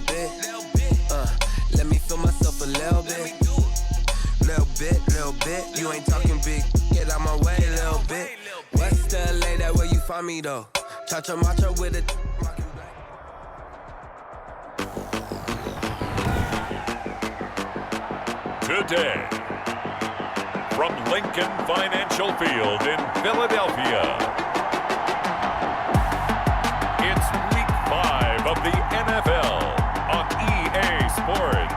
little bit. Let me feel myself a little bit. Little bit. You ain't talking big. Get out my way, little bit. West LA, that where you find me though. Cha-cha matcha with it. Today, from Lincoln Financial Field in Philadelphia, it's Week 5 of the NFL on EA Sports.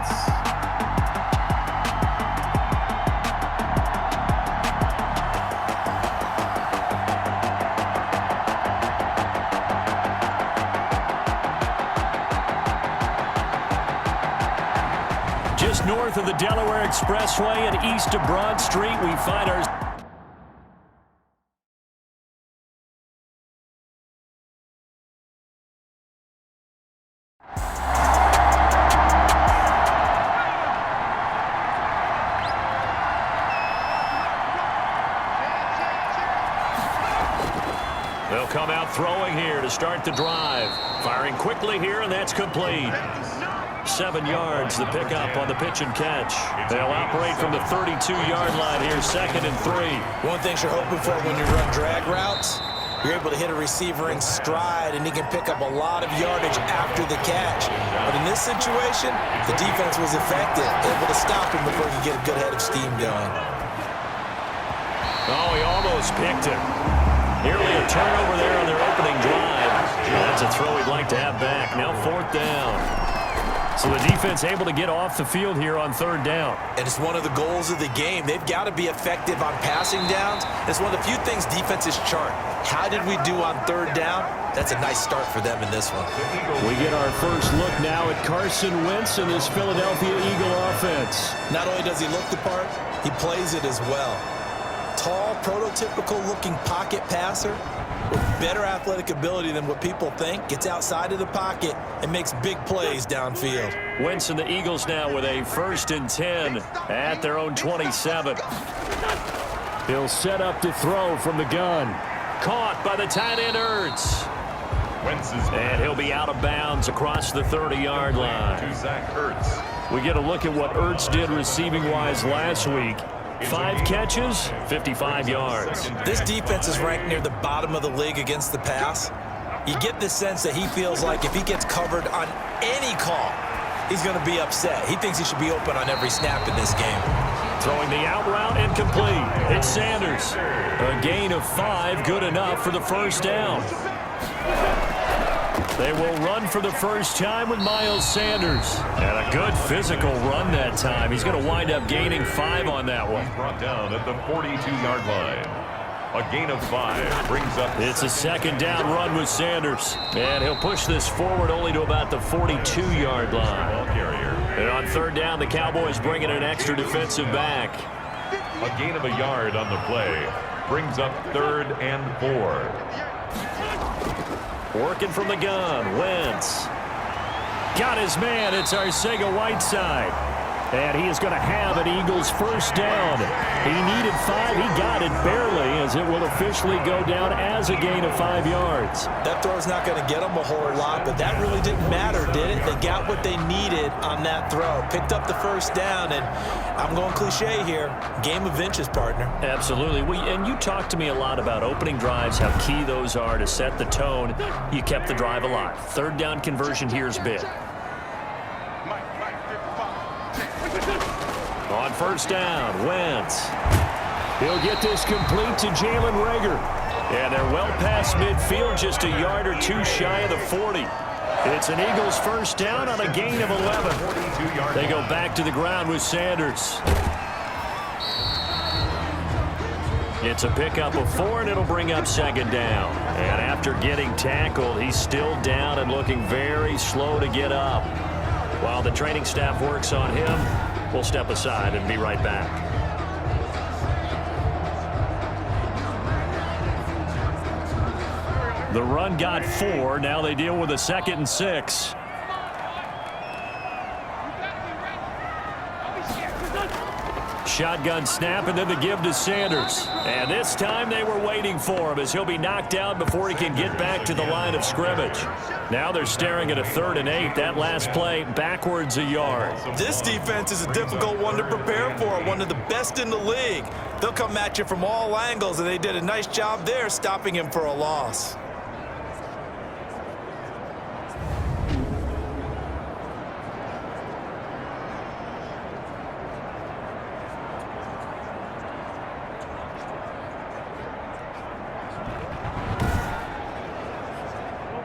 Just north of the Delaware Expressway and east of Broad Street, we find our... They'll come out throwing here to start the drive. Firing quickly here, and that's complete. 7 yards, the pickup on the pitch and catch. They'll operate from the 32-yard line here, 2nd and 3. One thing you're hoping for when you run drag routes, you're able to hit a receiver in stride, and he can pick up a lot of yardage after the catch. But in this situation, the defense was effective, able to stop him before he could get a good head of steam going. Oh, he almost picked him. Nearly a turnover there on their opening drive. That's a throw he'd like to have back. Now 4th down. So the defense able to get off the field here on 3rd down. And it's one of the goals of the game. They've got to be effective on passing downs. It's one of the few things defenses chart. How did we do on 3rd down? That's a nice start for them in this one. We get our first look now at Carson Wentz and this Philadelphia Eagle offense. Not only does he look the part, he plays it as well. Tall, prototypical-looking pocket passer with better athletic ability than what people think. Gets outside of the pocket and makes big plays downfield. Wentz and the Eagles now with a 1st and 10 at their own 27. He'll set up to throw from the gun. Caught by the tight end Ertz. And he'll be out of bounds across the 30-yard line. We get a look at what Ertz did receiving-wise last week. 5 catches, 55 yards. This defense is ranked near the bottom of the league against the pass. You get the sense that he feels like if he gets covered on any call, he's going to be upset. He thinks he should be open on every snap in this game. Throwing the out route and complete. It's Sanders. A gain of 5, good enough for the 1st down. They will run for the first time with Miles Sanders. And a good physical run that time. He's going to wind up gaining 5 on that one. Brought down at the 42-yard line. A gain of 5 brings up... It's a 2nd down run with Sanders. And he'll push this forward only to about the 42-yard line. And on 3rd down, the Cowboys bring in an extra defensive back. A gain of a yard on the play brings up 3rd and 4. Working from the gun, Wentz. Got his man, it's Arcega-Whiteside. And he is going to have an Eagles 1st down. He needed 5, he got it barely, as it will officially go down as a gain of 5 yards. That throw's not going to get them a whole lot, but that really didn't matter, did it? They got what they needed on that throw. Picked up the 1st down, and I'm going cliche here, game of inches, partner. Absolutely. And you talked to me a lot about opening drives, how key those are to set the tone. You kept the drive alive. 3rd down conversion here is big. On 1st down, Wentz. He'll get this complete to Jalen Reagor. And they're well past midfield, just a yard or 2 shy of the 40. It's an Eagles 1st down on a gain of 11. They go back to the ground with Sanders. It's a pickup of 4, and it'll bring up 2nd down. And after getting tackled, he's still down and looking very slow to get up. While the training staff works on him, we'll step aside and be right back. The run got 4. Now they deal with a 2nd and 6. Shotgun snap and then the give to Sanders. And this time they were waiting for him as he'll be knocked down before he can get back to the line of scrimmage. Now they're staring at a 3rd and 8. That last play backwards a yard. This defense is a difficult one to prepare for, one of the best in the league. They'll come at you from all angles, and they did a nice job there stopping him for a loss.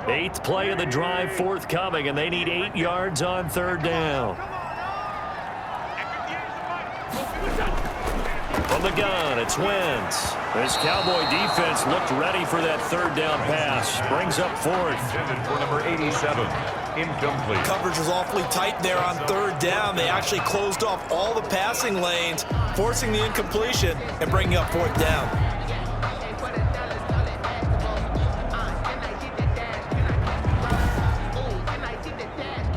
Eighth play of the drive forthcoming, and they need 8 yards on 3rd down. From the gun, it's Wentz. This Cowboy defense looked ready for that 3rd down pass. Brings up 4th. Intended for number 87. Incomplete. Coverage was awfully tight there on 3rd down. They actually closed off all the passing lanes, forcing the incompletion and bringing up 4th down.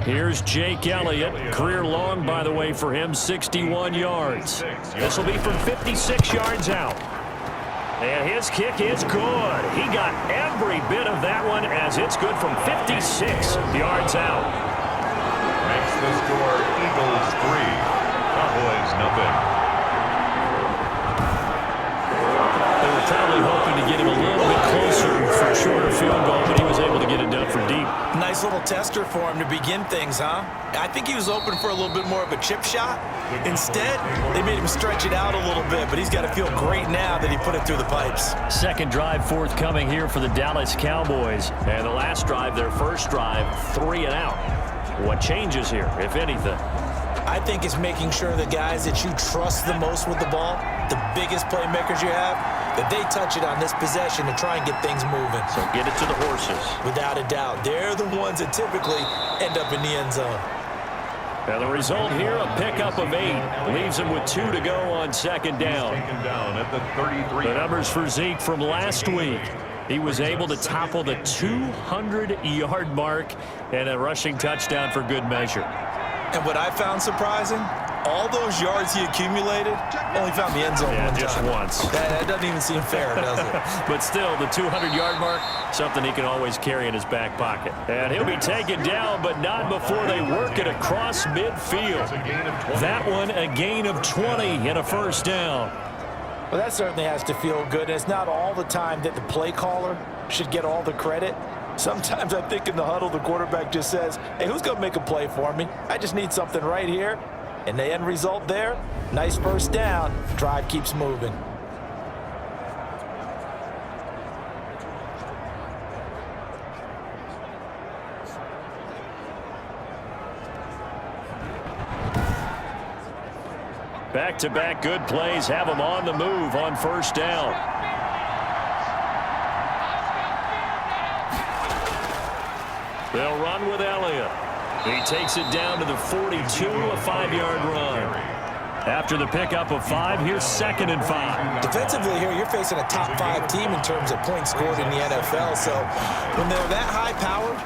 Here's Jake Elliott. Career long, by the way, for him, 61 yards. This will be from 56 yards out. And his kick is good. He got every bit of that one as it's good from 56 yards out. Makes the score Eagles 3, Cowboys nothing. They were probably hoping to get him a little bit closer for a shorter field goal, but he was able to get it done from deep. Nice little tester for him to begin things, huh? I think he was open for a little bit more of a chip shot. Instead, they made him stretch it out a little bit, but he's got to feel great now that he put it through the pipes. Second drive forthcoming here for the Dallas Cowboys. And the last drive, their first drive, 3 and out. What changes here, if anything? I think it's making sure the guys that you trust the most with the ball, the biggest playmakers you have, that they touch it on this possession to try and get things moving. So get it to the horses. Without a doubt. They're the ones that typically end up in the end zone. And the result here, a pickup of 8. Leaves him with 2 to go on 2nd down. Taken down at the 33. The numbers for Zeke from last week. He was able to topple the 200-yard mark and a rushing touchdown for good measure. And what I found surprising, all those yards he accumulated, only found the end zone one just time. once. That doesn't even seem fair, does it? But still, the 200-yard mark, something he can always carry in his back pocket. And he'll be taken down, but not before they work it across midfield. That one, a gain of 20 and a first down. Well, that certainly has to feel good. And it's not all the time that the play caller should get all the credit. Sometimes I think in the huddle, the quarterback just says, hey, who's going to make a play for me? I just need something right here. And the end result there, nice first down. Drive keeps moving. Back-to-back good plays have him on the move on first down. They'll run with Elliott. He takes it down to the 42, a 5-yard run. After the pickup of 5, here's 2nd and 5. Defensively here, you're facing a top 5 team in terms of points scored in the NFL. So when they're that high-powered,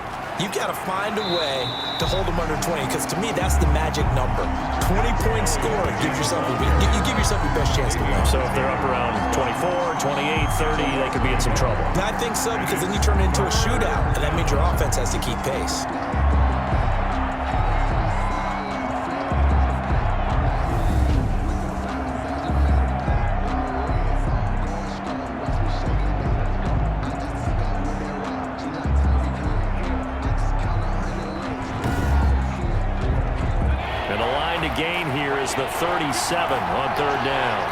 you've got to find a way to hold them under 20, because to me, that's the magic number. 20 points scored gives yourself you give yourself your best chance to win. So if they're up around 24, 28, 30, they could be in some trouble. I think so, because then you turn it into a shootout, and that means your offense has to keep pace. Gain here is the 37 on 3rd down.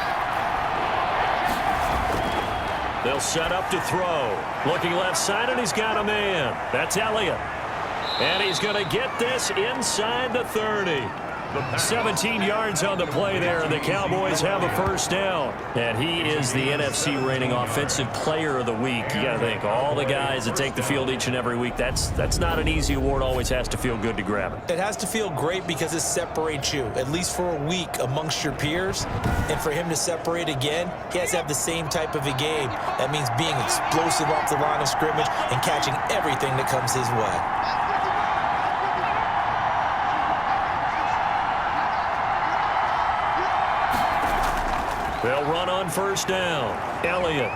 They'll set up to throw. Looking left side, and he's got a man. That's Elliott. And he's going to get this inside the 30. 17 yards on the play there, and the Cowboys have a first down. And he is the NFC reigning Offensive Player of the Week. You got to think, all the guys that take the field each and every week, that's not an easy award. Always has to feel good to grab it. It has to feel great because it separates you, at least for a week, amongst your peers. And for him to separate again, he has to have the same type of a game. That means being explosive off the line of scrimmage and catching everything that comes his way. They'll run on first down. Elliott.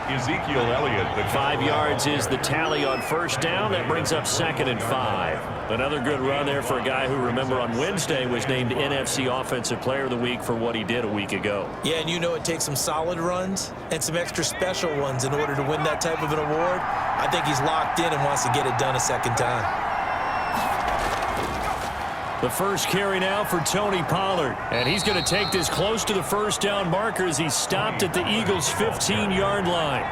Ezekiel Elliott. 5 yards is the tally on first down. That brings up 2nd and 5. Another good run there for a guy who, remember, on Wednesday was named NFC Offensive Player of the Week for what he did a week ago. Yeah, and you know it takes some solid runs and some extra special ones in order to win that type of an award. I think he's locked in and wants to get it done a second time. The first carry now for Tony Pollard. And he's going to take this close to the first down marker as he's stopped at the Eagles' 15-yard line.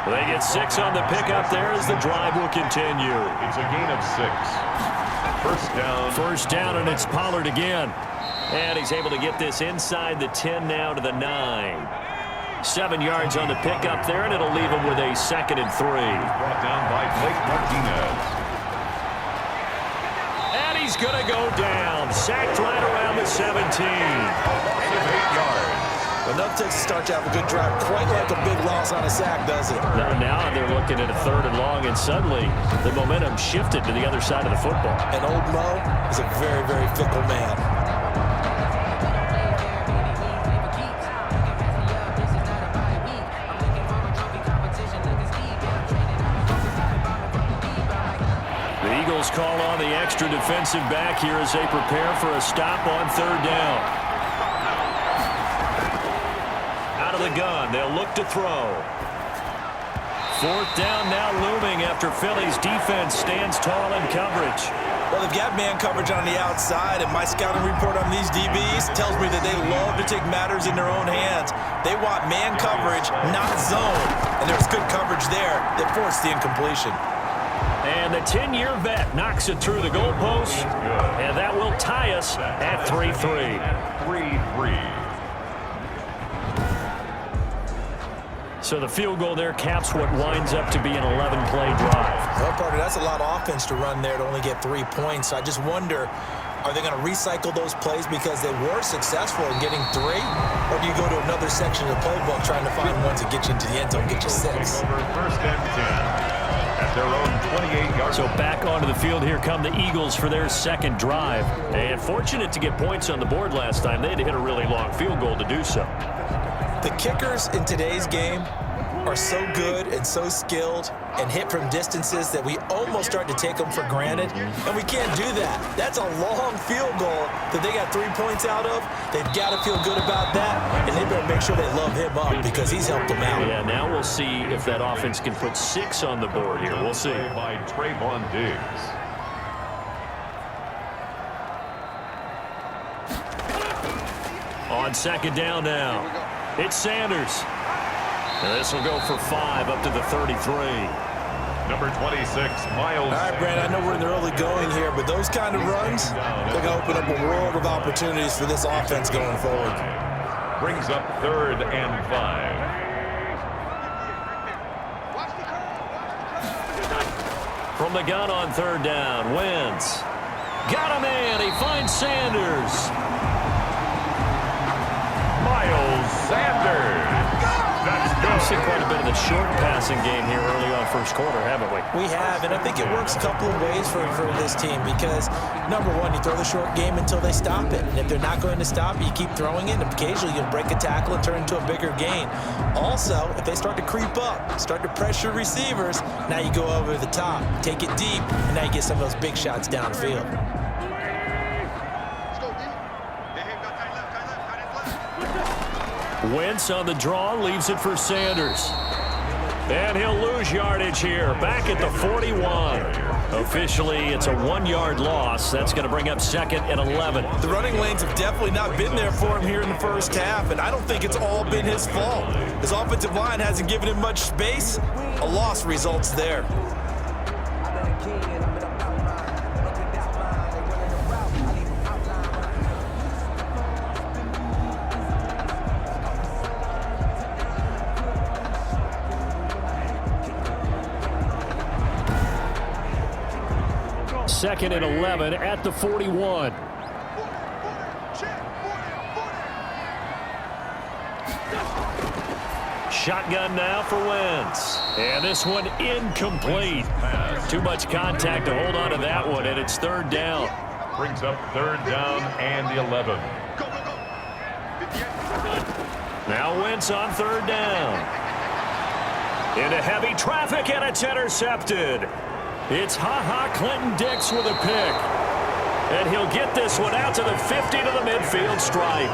They get 6 on the pickup there as the drive will continue. It's a gain of 6. First down. First down, and it's Pollard again. And he's able to get this inside the 10 now to the 9. 7 yards on the pickup there, and it'll leave him with a 2nd and 3. Brought down by Blake Martinez. He's going to go down. Sacked right around the 17. 8 yards. Enough to start to have a good drive. Quite like a big loss on a sack, does it? Now they're looking at a 3rd and long, and suddenly the momentum shifted to the other side of the football. And old Mo is a very, very fickle man. Call on the extra defensive back here as they prepare for a stop on 3rd down. Out of the gun, they'll look to throw. 4th down now looming after Philly's defense stands tall in coverage. Well, they've got man coverage on the outside, and my scouting report on these DBs tells me that they love to take matters in their own hands. They want man coverage, not zone. And there's good coverage there that forced the incompletion. And the 10-year vet knocks it through the goalpost, and that will tie us at 3-3. 3-3. So the field goal there caps what winds up to be an 11-play drive. Well, partner, that's a lot of offense to run there to only get 3 points. So I just wonder, are they going to recycle those plays because they were successful in getting 3? Or do you go to another section of the playbook trying to find ones that get you into the end zone and get you 6? First and 10. At their own 28-yard. So back onto the field here come the Eagles for their 2nd drive. And fortunate to get points on the board last time. They had to hit a really long field goal to do so. The kickers in today's game are so good and so skilled and hit from distances that we almost start to take them for granted, and we can't do that. That's a long field goal that they got 3 points out of. They've got to feel good about that, and they better make sure they love him up because he's helped them out. Yeah, now we'll see if that offense can put 6 on the board here. We'll see. By Trayvon Diggs. On 2nd down now, it's Sanders. And this will go for 5 up to the 33. Number 26, Miles. All right, Brad, I know we're in the early going here, but those kind of runs, they're going to open up a world of opportunities for this offense going forward. Brings up 3rd and 5. From the gun on 3rd down, Wentz. Got him in. He finds Sanders. Miles Sanders. That's good. We've seen quite a bit of the short passing game here early on first quarter, haven't we? We have, and I think it works a couple of ways for this team because, number one, you throw the short game until they stop it. And if they're not going to stop it, you keep throwing it, and occasionally you'll break a tackle and turn into a bigger gain. Also, if they start to creep up, start to pressure receivers, now you go over the top, take it deep, and now you get some of those big shots downfield. Wentz on the draw, leaves it for Sanders. And he'll lose yardage here, back at the 41. Officially, it's a 1-yard loss. That's going to bring up 2nd and 11. The running lanes have definitely not been there for him here in the first half, and I don't think it's all been his fault. His offensive line hasn't given him much space. A loss results there. Second and 11 at the 41. Shotgun now for Wentz. And this one incomplete. Too much contact to hold on to that one, and it's 3rd down. Brings up 3rd down and 11. Now Wentz on third down. Into heavy traffic, and it's intercepted. It's Clinton Dix with a pick. And he'll get this one out to the 50 to the midfield stripe.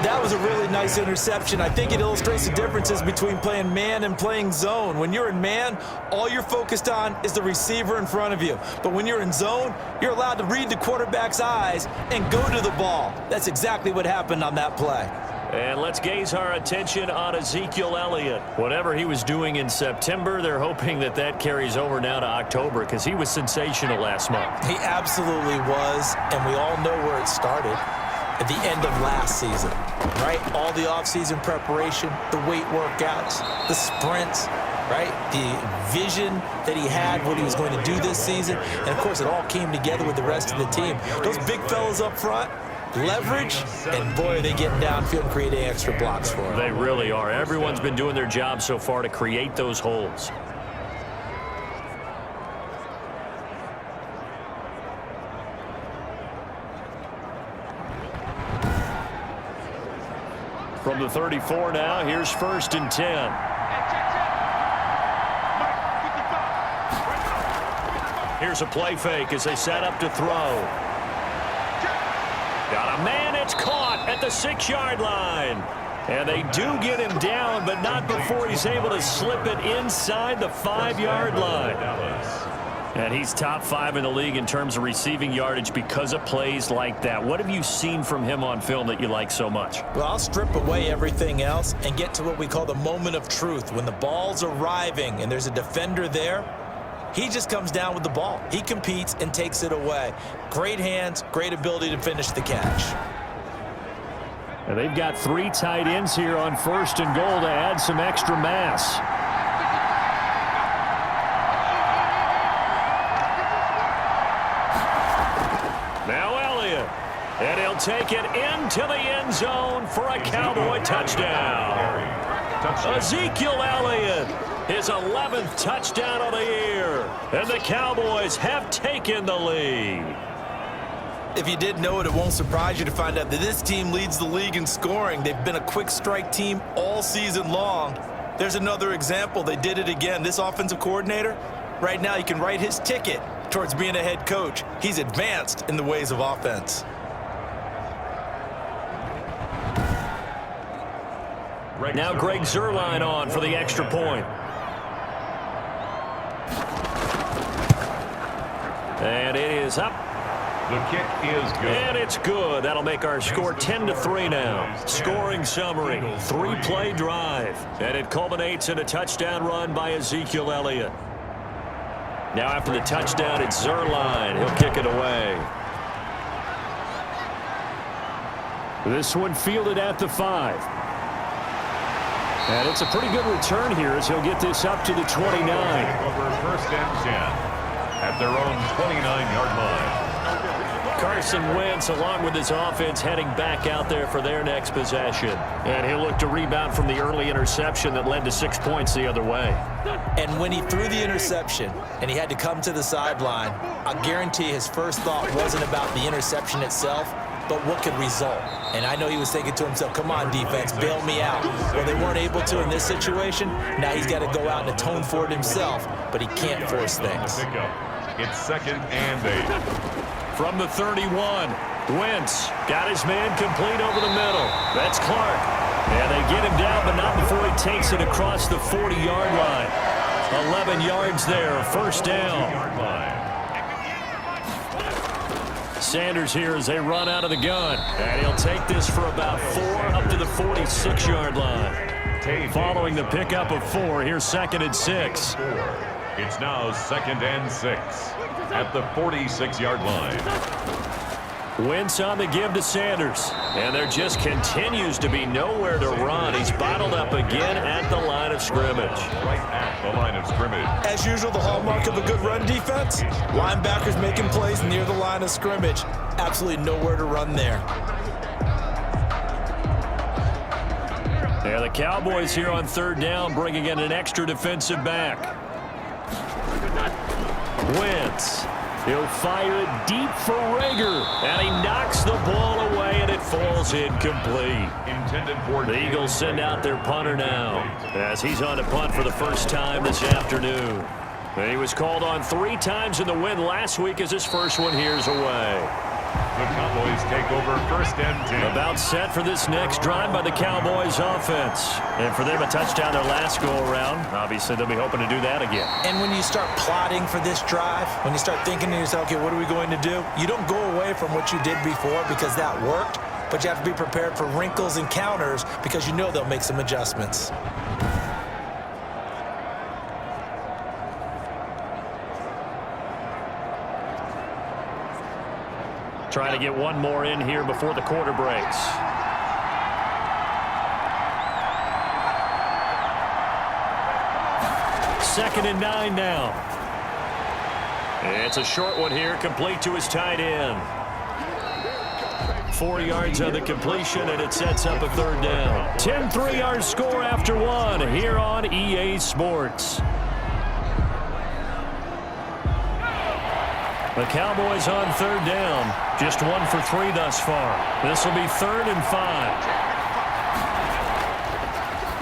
That was a really nice interception. I think it illustrates the differences between playing man and playing zone. When you're in man, all you're focused on is the receiver in front of you. But when you're in zone, you're allowed to read the quarterback's eyes and go to the ball. That's exactly what happened on that play. And let's gaze our attention on Ezekiel Elliott. Whatever he was doing in September, they're hoping that that carries over now to October because he was sensational last month. He absolutely was, and we all know where it started. At the end of last season, right? All the offseason preparation, the weight workouts, the sprints, right? The vision that he had, what he was going to do this season. And, of course, it all came together with the rest of the team. Those big fellas up front, leverage, and, boy, are they getting downfield and creating extra blocks for him. They really are. Everyone's been doing their job so far to create those holes. From the 34 now, here's 1st and 10. Here's a play fake as they set up to throw. Got a man, it's caught at the 6-yard line. And they do get him down, but not before he's able to slip it inside the 5-yard line. And he's top 5 in the league in terms of receiving yardage because of plays like that. What have you seen from him on film that you like so much? Well, I'll strip away everything else and get to what we call the moment of truth. When the ball's arriving and there's a defender there, he just comes down with the ball. He competes and takes it away. Great hands, great ability to finish the catch. And they've got 3 tight ends here on 1st and goal to add some extra mass. And he'll take it into the end zone for a Cowboy touchdown. Ezekiel Elliott, his 11th touchdown of the year. And the Cowboys have taken the lead. If you didn't know it, it won't surprise you to find out that this team leads the league in scoring. They've been a quick strike team all season long. There's another example. They did it again. This offensive coordinator, right now you can write his ticket towards being a head coach. He's advanced in the ways of offense. Now Greg Zuerlein on for the extra point. And it is up. The kick is good. And it's good. That'll make our score 10-3 now. Scoring summary, 3-play drive. And it culminates in a touchdown run by Ezekiel Elliott. Now after the touchdown, it's Zuerlein. He'll kick it away. This one fielded at the 5. And it's a pretty good return here as he'll get this up to the 29. Over 1st and 10 at their own 29-yard line. Carson Wentz, along with his offense, heading back out there for their next possession. And he'll look to rebound from the early interception that led to 6 points the other way. And when he threw the interception and he had to come to the sideline, I guarantee his first thought wasn't about the interception itself, but what could result. And I know he was thinking to himself, come on, defense, bail me out. Well, they weren't able to in this situation. Now he's got to go out and atone for it himself, but he can't force things. It's 2nd and 8. From the 31, Wentz got his man complete over the middle. That's Clark. And they get him down, but not before he takes it across the 40-yard line. 11 yards there, 1st down. Sanders here as they run out of the gun. And he'll take this for about 4 up to the 46-yard line. Following the pickup of 4, here's 2nd and 6. It's now 2nd and 6 at the 46-yard line. Wentz on the give to Sanders. And there just continues to be nowhere to run. He's bottled up again at the line of scrimmage. Right at the line of scrimmage. As usual, the hallmark of a good run defense, linebackers making plays near the line of scrimmage. Absolutely nowhere to run there. Yeah, the Cowboys here on 3rd down, bringing in an extra defensive back. Wentz He'll fire it deep for Rager, and he knocks the ball away, and it falls incomplete. The Eagles send out their punter now, as he's on to punt for the first time this afternoon. And he was called on 3 times in the win last week as his first one here's away. The Cowboys take over 1st and 10. About set for this next drive by the Cowboys offense. And for them, a touchdown their last go-around. Obviously, they'll be hoping to do that again. And when you start plotting for this drive, when you start thinking to yourself, okay, what are we going to do? You don't go away from what you did before because that worked, but you have to be prepared for wrinkles and counters because you know they'll make some adjustments. Trying to get one more in here before the quarter breaks. Second and 9 now. It's a short one here, complete to his tight end. 4 yards on the completion, and it sets up a 3rd down. 10-3 our score after 1 here on EA Sports. The Cowboys on 3rd down. Just 1 for 3 thus far. This will be 3rd and 5.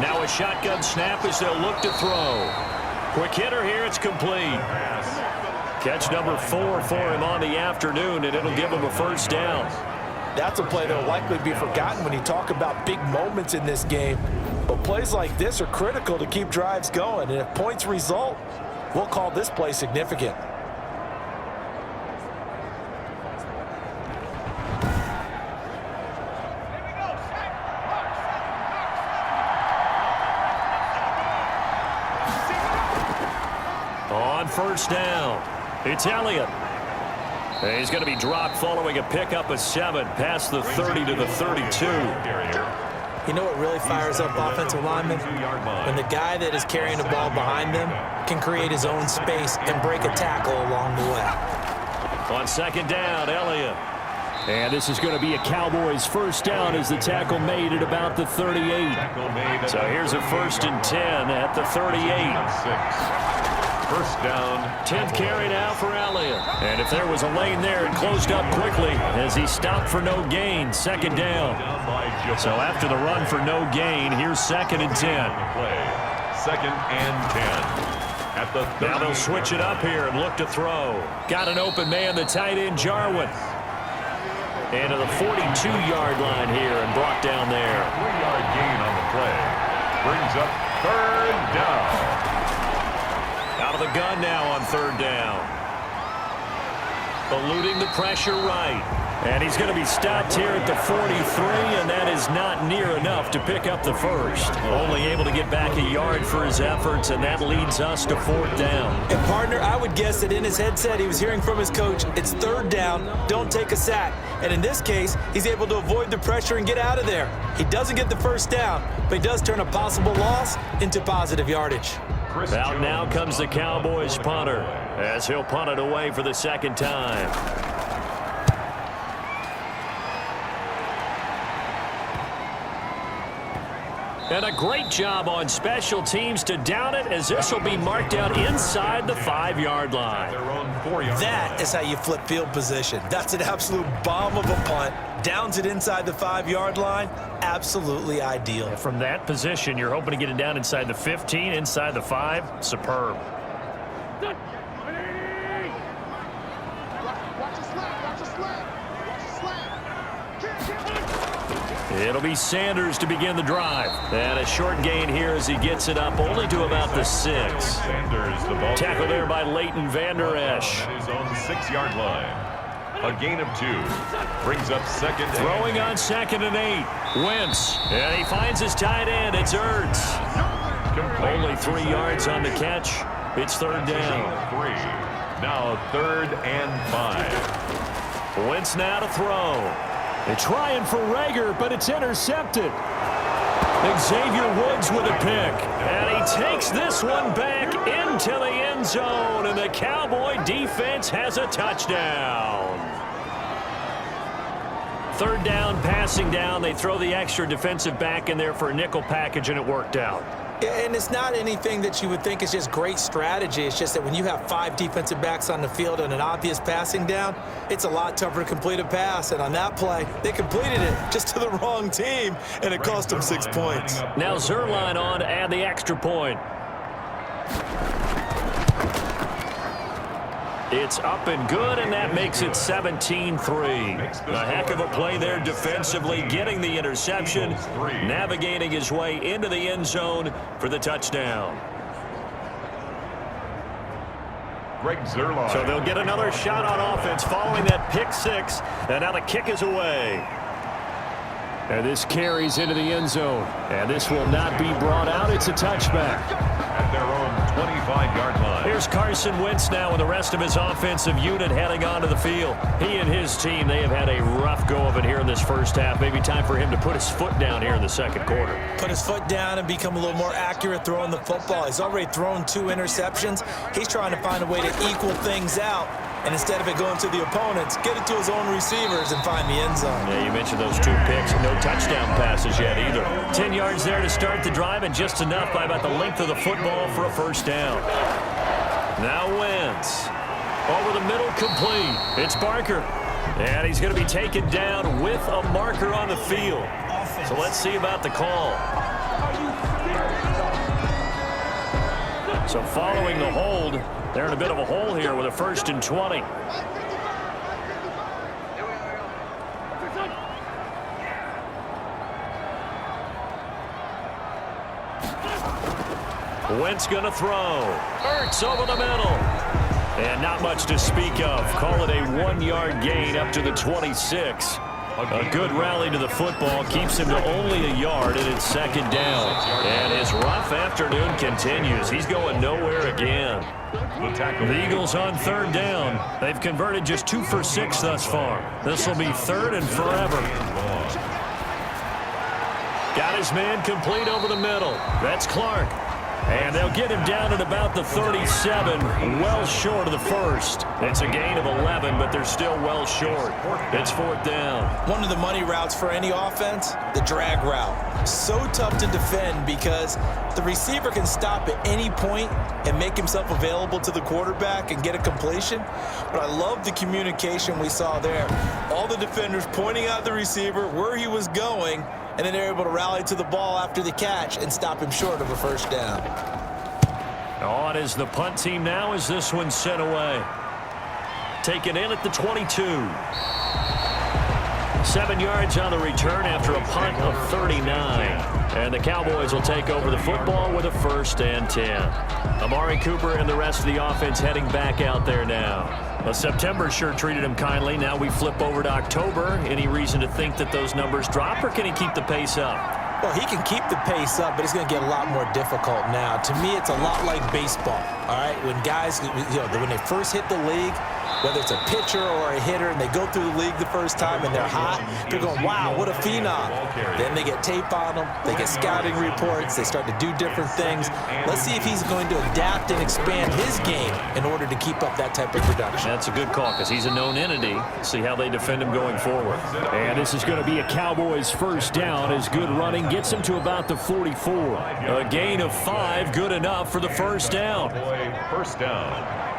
Now a shotgun snap as they'll look to throw. Quick hitter here. It's complete. Catch number 4 for him on the afternoon, and it'll give him a 1st down. That's a play that will likely be forgotten when you talk about big moments in this game. But plays like this are critical to keep drives going. And if points result, we'll call this play significant. On 1st down, it's Elliott. He's going to be dropped following a pickup of 7 past the 30 to the 32. You know what really fires up offensive linemen? When the guy that is carrying the ball behind them can create his own space and break a tackle along the way. On 2nd down, Elliott. And this is going to be a Cowboys 1st down as the tackle made at about the 38. So here's a 1st and 10 at the 38. 1st down. 10th carry now for Elliott. And if there was a lane there, it closed up quickly as he stopped for no gain. 2nd down. So after the run for no gain, here's 2nd and 10. 2nd and 10. At the 30. Now they'll switch it up here and look to throw. Got an open man, the tight end, Jarwin. Into the 42-yard line here and brought down there. 3-yard gain on the play. Brings up 3rd down. Out of the gun now on 3rd down. Eluding the pressure right. And he's going to be stopped here at the 43, and that is not near enough to pick up the 1st. Only able to get back a yard for his efforts, and that leads us to 4th down. And partner, I would guess that in his headset he was hearing from his coach, it's 3rd down, don't take a sack. And in this case, he's able to avoid the pressure and get out of there. He doesn't get the 1st down, but he does turn a possible loss into positive yardage. Out now comes the Cowboys punter as he'll punt it away for the 2nd time. And a great job on special teams to down it, as this will be marked out inside the 5-yard line. That is how you flip field position. That's an absolute bomb of a punt. Downs it inside the 5-yard line. Absolutely ideal. From that position, you're hoping to get it down inside the 15, inside the 5. Superb. It'll be Sanders to begin the drive. And a short gain here as he gets it up only to about the 6. Tackle there by Leighton Vander Esch. At his own 6-yard line. A gain of 2. Brings up 2nd. Throwing on 2nd and 8. Wentz. And he finds his tight end. It's Ertz. Only 3 yards on the catch. It's 3rd down. 3. Now 3rd and 5. Wentz now to throw. They're trying for Rager, but it's intercepted. Xavier Woods with a pick. And he takes this one back into the end zone. And the Cowboy defense has a touchdown. 3rd down, passing down. They throw the extra defensive back in there for a nickel package, and it worked out. And it's not anything that you would think is just great strategy. It's just that when you have 5 defensive backs on the field and an obvious passing down, it's a lot tougher to complete a pass. And on that play, they completed it just to the wrong team, and it cost them 6 points. Now Zerline on to add the extra point. It's up and good, and that makes it 17-3. A heck of a play there defensively, getting the interception, navigating his way into the end zone for the touchdown. So they'll get another shot on offense following that pick 6, and now the kick is away. And this carries into the end zone, and this will not be brought out. It's a touchback. At their own 25-yard line. Here's Carson Wentz now with the rest of his offensive unit heading onto the field. He and his team, they have had a rough go of it here in this first half. Maybe time for him to put his foot down here in the second quarter. Put his foot down and become a little more accurate throwing the football. He's already thrown 2 interceptions. He's trying to find a way to equal things out. And instead of it going to the opponents, get it to his own receivers and find the end zone. Yeah, you mentioned those 2 picks. No touchdown passes yet either. 10 yards there to start the drive, and just enough by about the length of the football for a first down. Now Wentz. Over the middle, complete. It's Barker. And he's going to be taken down with a marker on the field. So let's see about the call. So following the hold, they're in a bit of a hole here with a 1st and 20. Wentz going to throw. Ertz over the middle. And not much to speak of. Call it a 1-yard gain up to the 26. A good rally to the football keeps him to only a yard, and it's 2nd down. And his rough afternoon continues. He's going nowhere again. The Eagles on 3rd down. They've converted just 2 for 6 thus far. This will be 3rd and forever. Got his man complete over the middle. That's Clark. And they'll get him down at about the 37, well short of the 1st. It's a gain of 11, but they're still well short. It's 4th down. One of the money routes for any offense, the drag route. So tough to defend because the receiver can stop at any point and make himself available to the quarterback and get a completion. But I love the communication we saw there. All the defenders pointing out the receiver, where he was going, and then they're able to rally to the ball after the catch and stop him short of a 1st down. On is the punt team now as this one's sent away. Taken in at the 22. 7 yards on the return after a punt of 39. And the Cowboys will take over the football with a 1st and 10. Amari Cooper and the rest of the offense heading back out there now. Well, September sure treated him kindly. Now we flip over to October. Any reason to think that those numbers drop, or can he keep the pace up? Well, he can keep the pace up, but it's going to get a lot more difficult now. To me, it's a lot like baseball, all right? When guys, when they first hit the league, whether it's a pitcher or a hitter, and they go through the league the first time and they're hot, they're going, wow, what a phenom. Then they get tape on them, they get scouting reports, they start to do different things. Let's see if he's going to adapt and expand his game in order to keep up that type of production. That's a good call because he's a known entity. See how they defend him going forward. And this is going to be a Cowboys 1st down as good running gets him to about the 44. A gain of 5, good enough for the 1st down. 1st down.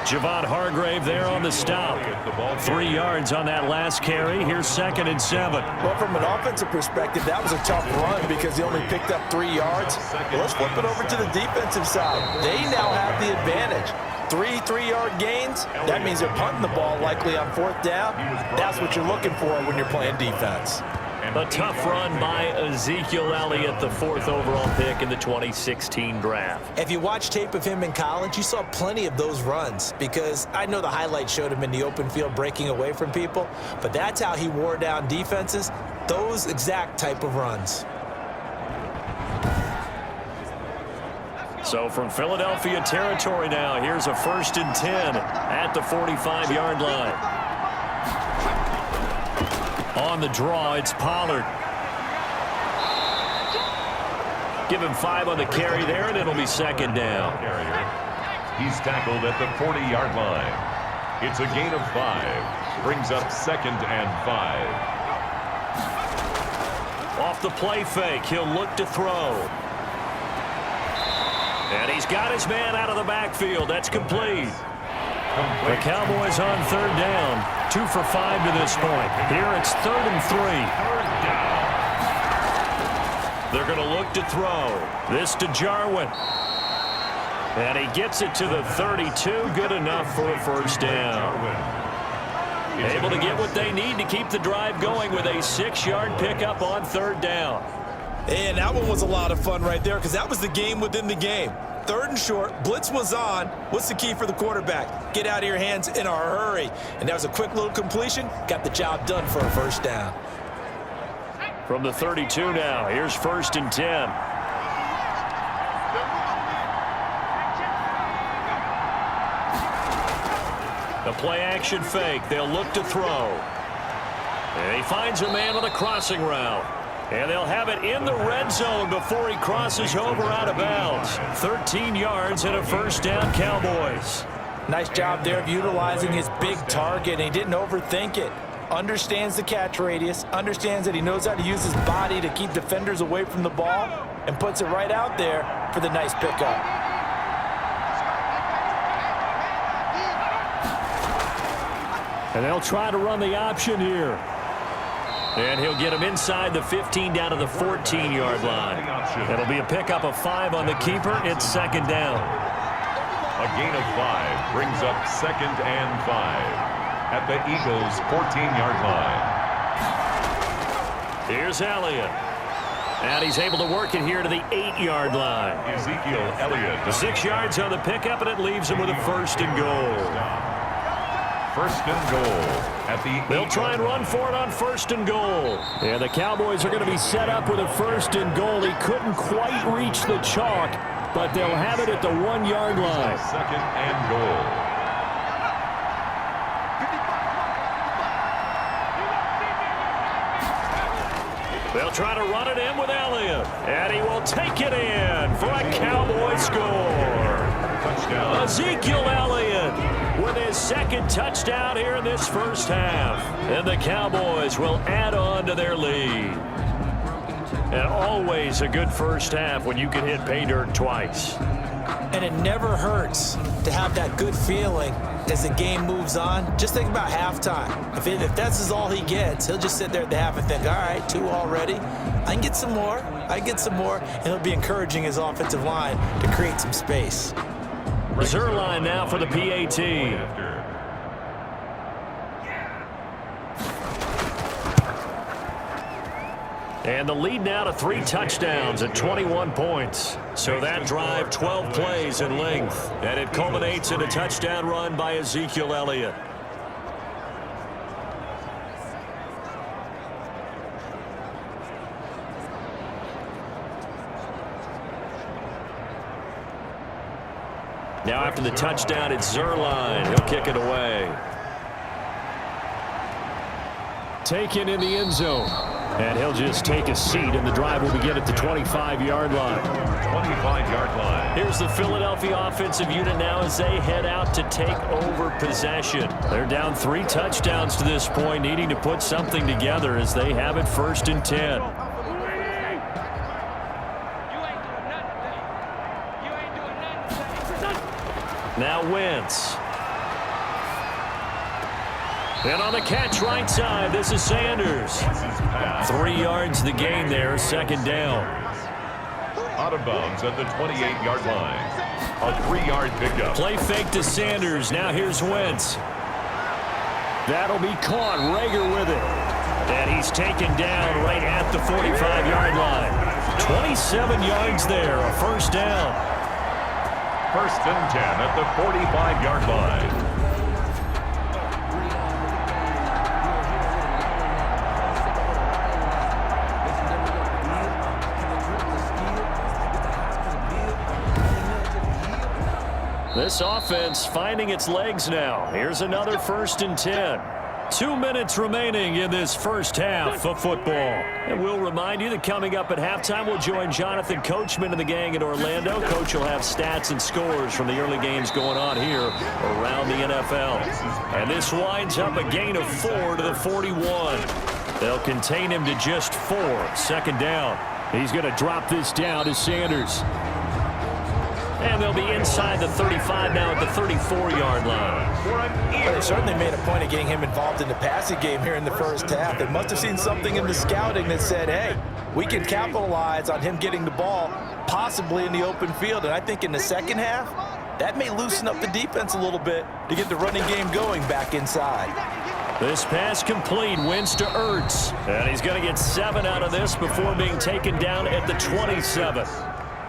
Javon Hargrave there on the stop. 3 yards on that last carry. Here's 2nd and 7. Well, from an offensive perspective, that was a tough run because he only picked up 3 yards. Well, let's flip it over to the defensive side. They now have the advantage. 3 3-yard gains, that means they're punting the ball likely on 4th down. That's what you're looking for when you're playing defense. A tough run by Ezekiel Elliott, the 4th overall pick in the 2016 draft. If you watch tape of him in college, you saw plenty of those runs because I know the highlights showed him in the open field breaking away from people, but that's how he wore down defenses, those exact type of runs. So from Philadelphia territory now, here's a 1st and 10 at the 45-yard line. On the draw, it's Pollard. Give him 5 on the carry there, and it'll be 2nd down. He's tackled at the 40-yard line. It's a gain of 5. Brings up 2nd and 5. Off the play fake, he'll look to throw. And he's got his man out of the backfield. That's complete. The Cowboys on 3rd down. 2 for 5 to this point. Here it's 3rd and 3. They're going to look to throw. This to Jarwin. And he gets it to the 32. Good enough for a first down. Able to get what they need to keep the drive going with a 6-yard pickup on 3rd down. And that one was a lot of fun right there because that was the game within the game. 3rd and short, blitz was on. What's the key for the quarterback? Get out of your hands in a hurry. And that was a quick little completion. Got the job done for a first down. From the 32 now, here's 1st and 10. The play action fake. They'll look to throw. And he finds a man on a crossing route. And they'll have it in the red zone before he crosses over out of bounds. 13 yards and a first down, Cowboys. Nice job there of utilizing his big target. And he didn't overthink it. Understands the catch radius. Understands that he knows how to use his body to keep defenders away from the ball. And puts it right out there for the nice pickup. And they'll try to run the option here. And he'll get him inside the 15 down to the 14-yard line. It'll be a pickup of 5 on the keeper. It's 2nd down. A gain of 5 brings up 2nd and 5 at the Eagles' 14-yard line. Here's Elliott. And he's able to work it here to the 8-yard line. Ezekiel Elliott. 6 yards on the pickup, and it leaves him with a 1st and goal. 1st and goal at the They'll try and run for it on 1st and goal. And the Cowboys are going to be set up with a 1st and goal. He couldn't quite reach the chalk, but they'll have it at the 1-yard line. 2nd and goal. They'll try to run it in with Elliott. And he will take it in for a Cowboy score. Touchdown. Ezekiel Elliott with his 2nd touchdown here in this first half. And the Cowboys will add on to their lead. And always a good first half when you can hit pay dirt twice. And it never hurts to have that good feeling as the game moves on. Just think about halftime. If that's all he gets, he'll just sit there at the half and think, all right, 2 already. I can get some more. And he'll be encouraging his offensive line to create some space. Zerline now for the PAT. And the lead now to 3 touchdowns at 21 points. So that drive, 12 plays in length. And it culminates in a touchdown run by Ezekiel Elliott. Now after the touchdown, it's Zerline. He'll kick it away. Taken in the end zone. And he'll just take a seat, and the drive will begin at the 25-yard line. 25-yard line. Here's the Philadelphia offensive unit now as they head out to take over possession. They're down 3 touchdowns to this point, needing to put something together as they have it 1st and 10. Now Wentz. And on the catch right side, this is Sanders. 3 yards the gain there, 2nd down. Out of bounds at the 28-yard line. A 3-yard pickup. Play fake to Sanders. Now here's Wentz. That'll be caught. Rager with it. And he's taken down right at the 45-yard line. 27 yards there, a 1st down. 1st and 10 at the 45-yard line. This offense finding its legs now. Here's another 1st and 10. 2 minutes remaining in this first half of football. And we'll remind you that coming up at halftime, we'll join Jonathan Coachman and the gang in Orlando. Coach will have stats and scores from the early games going on here around the NFL. And this winds up a gain of 4 to the 41. They'll contain him to just 4. 2nd down. He's going to drop this down to Sanders. And they'll be inside the 35 now at the 34-yard line. Well, they certainly made a point of getting him involved in the passing game here in the first half. They must have seen something in the scouting that said, hey, we can capitalize on him getting the ball possibly in the open field. And I think in the second half, that may loosen up the defense a little bit to get the running game going back inside. This pass complete. Wins to Ertz. And he's going to get 7 out of this before being taken down at the 27.